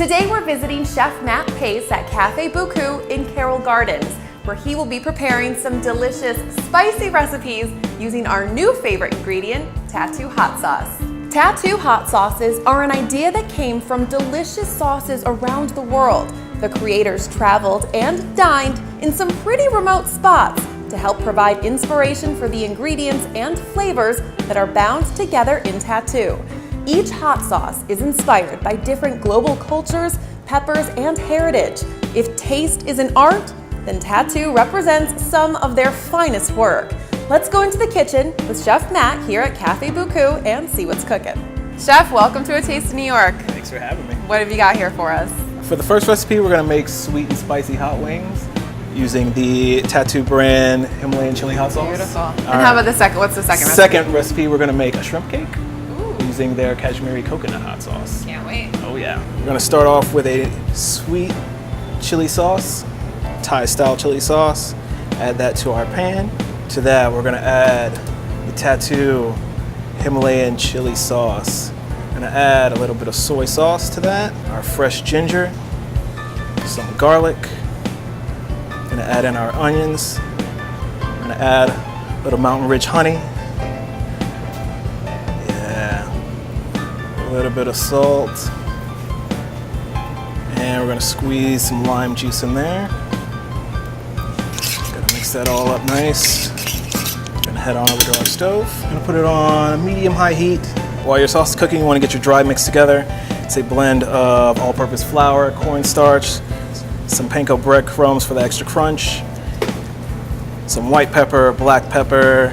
Today we're visiting Chef Matt Pace at Café Booqoo in Carroll Gardens, where he will be preparing some delicious, spicy recipes using our new favorite ingredient, tattoo hot sauce. Tattoo hot sauces are an idea that came from delicious sauces around the world. The creators traveled and dined in some pretty remote spots to help provide inspiration for the ingredients and flavors that are bound together in tattoo. Each hot sauce is inspired by different global cultures, peppers, and heritage. If taste is an art, then tattoo represents some of their finest work. Let's go into the kitchen with Chef Matt here at Café Booqoo and see what's cooking. Chef, welcome to A Taste of New York. Thanks for having me. What have you got here for us? For the first recipe, we're gonna make sweet and spicy hot wings using the Tattoo brand Himalayan chili hot sauce. Beautiful. And how about the second? What's the second recipe? Second recipe, we're gonna make a shrimp cake using their Kashmiri coconut hot sauce. Can't wait. Oh yeah. We're gonna start off with a sweet chili sauce, Thai style chili sauce. Add that to our pan. To that, we're gonna add the Tattoo Himalayan chili sauce. Gonna add a little bit of soy sauce to that, our fresh ginger, some garlic. Gonna add in our onions. Gonna add a little Mountain Ridge honey. Yeah, a little bit of salt. And we're gonna squeeze some lime juice in there. Gonna mix that all up nice. Gonna head on over to our stove. Gonna put it on medium-high heat. While your sauce is cooking, you want to get your dry mix together. It's a blend of all-purpose flour, cornstarch, some panko breadcrumbs for the extra crunch, some white pepper, black pepper,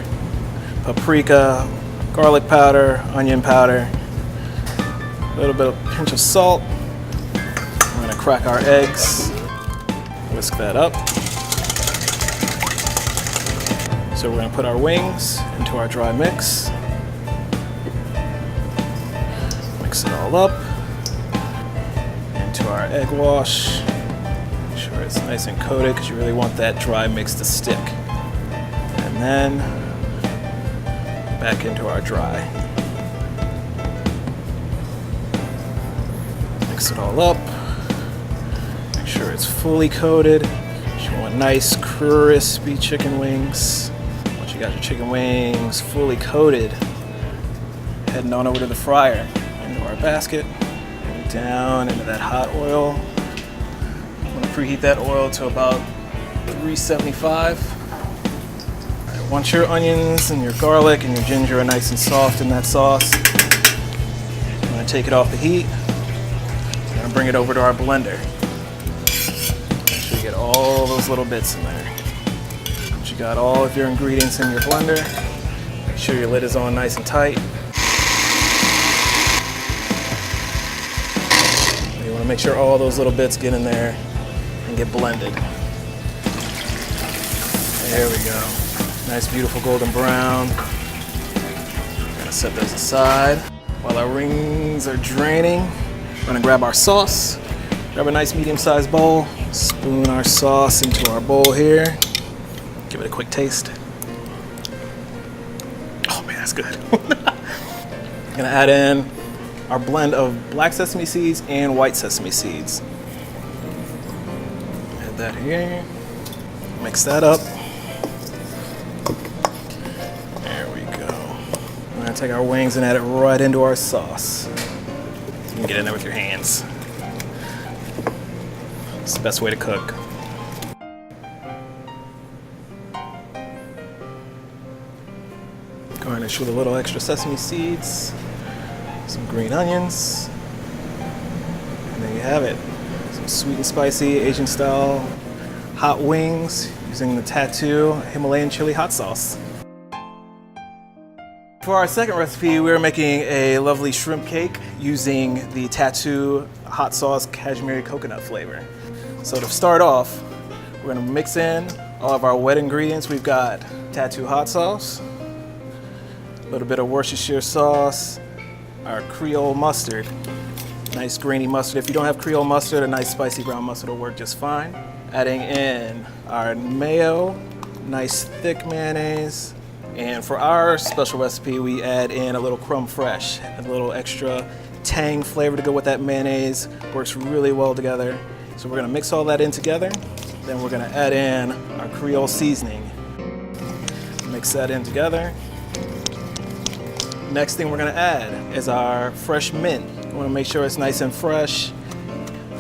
paprika, garlic powder, onion powder, a little bit of pinch of salt. We're going to crack our eggs, whisk that up. So we're going to put our wings into our dry mix. Mix it all up into our egg wash. Make sure it's nice and coated because you really want that dry mix to stick. And then back into our dry. Mix it all up. Make sure it's fully coated. You want nice crispy chicken wings. Once you got your chicken wings fully coated, heading on over to the fryer. Into our basket, and down into that hot oil. I'm gonna preheat that oil to about 375. All right, once your onions and your garlic and your ginger are nice and soft in that sauce, I'm gonna take it off the heat. I'm gonna bring it over to our blender. Make sure you get all those little bits in there. Once you got all of your ingredients in your blender, make sure your lid is on nice and tight. Make sure all those little bits get in there and get blended. There we go. Nice, beautiful golden brown. Gonna set those aside. While our wings are draining, we're gonna grab our sauce. Grab a nice medium-sized bowl. Spoon our sauce into our bowl here. Give it a quick taste. Oh man, that's good. Gonna add in our blend of black sesame seeds and white sesame seeds. Add that here. Mix that up. There we go. We're gonna take our wings and add it right into our sauce. You can get in there with your hands. It's the best way to cook. Garnish with a little extra sesame seeds. Some green onions, and there you have it. Some sweet and spicy Asian style hot wings using the Tattoo Himalayan chili hot sauce. For our second recipe, we're making a lovely shrimp cake using the Tattoo hot sauce Kashmiri coconut flavor. So to start off, we're gonna mix in all of our wet ingredients. We've got Tattoo hot sauce, a little bit of Worcestershire sauce, our Creole mustard, nice grainy mustard. If you don't have Creole mustard, a nice spicy brown mustard will work just fine. Adding in our mayo, nice thick mayonnaise, And for our special recipe, we add in a little crumb fresh, a little extra tang flavor to go with that mayonnaise. Works really well together. So we're gonna mix all that in together. Then we're gonna add in our Creole seasoning. Mix that in together. Next thing we're gonna add is our fresh mint. We wanna make sure it's nice and fresh,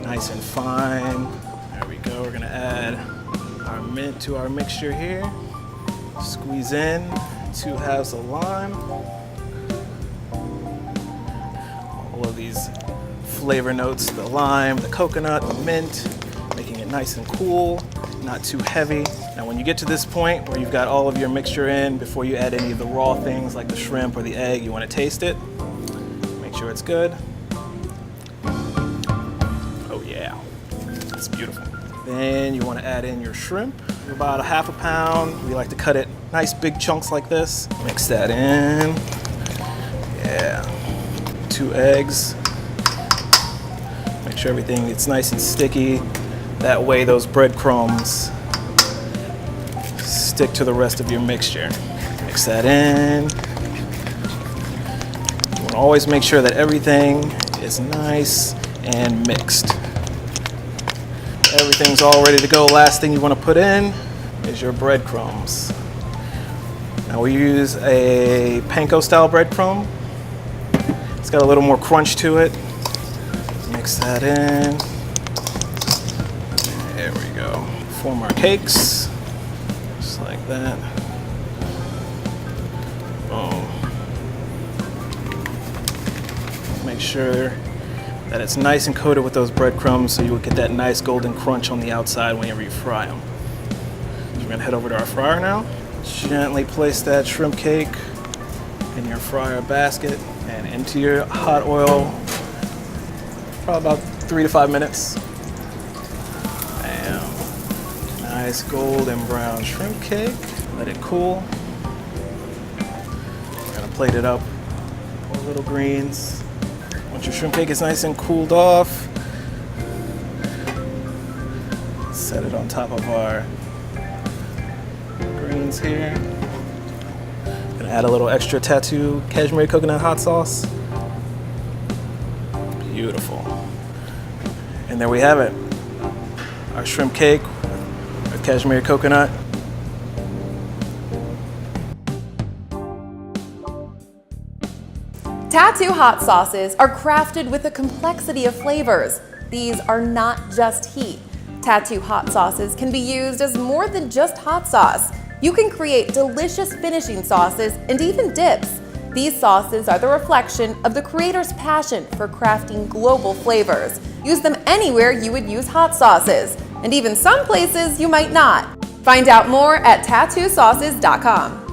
nice and fine. There we go, we're gonna add our mint to our mixture here. Squeeze in 2 halves of lime. All of these flavor notes, the lime, the coconut, the mint, making it nice and cool, not too heavy. Now when you get to this point where you've got all of your mixture in, before you add any of the raw things like the shrimp or the egg, you want to taste it. Make sure it's good. Oh yeah, it's beautiful. Then you want to add in your shrimp, about 1/2 pound. We like to cut it nice big chunks like this. Mix that in. Yeah. 2 eggs. Make sure everything gets nice and sticky. That way those breadcrumbs stick to the rest of your mixture. Mix that in. You want to always make sure that everything is nice and mixed. Everything's all ready to go. Last thing you want to put in is your breadcrumbs. Now we use a panko style breadcrumb. It's got a little more crunch to it. Mix that in. There we go. Form our cakes, just like that. Boom. Make sure that it's nice and coated with those breadcrumbs so you will get that nice golden crunch on the outside whenever you fry them. So we're gonna head over to our fryer now. Gently place that shrimp cake in your fryer basket and into your hot oil, probably about 3 to 5 minutes. Bam. Nice golden brown shrimp cake. Let it cool. We're gonna plate it up with little greens. Once your shrimp cake is nice and cooled off, set it on top of our greens here. Gonna add a little extra tattoo cashmere coconut hot sauce. Beautiful. And there we have it. Our shrimp cake with cashmere coconut. Tattoo hot sauces are crafted with a complexity of flavors. These are not just heat. Tattoo hot sauces can be used as more than just hot sauce. You can create delicious finishing sauces and even dips. These sauces are the reflection of the creator's passion for crafting global flavors. Use them anywhere you would use hot sauces, and even some places you might not. Find out more at tattoosauces.com.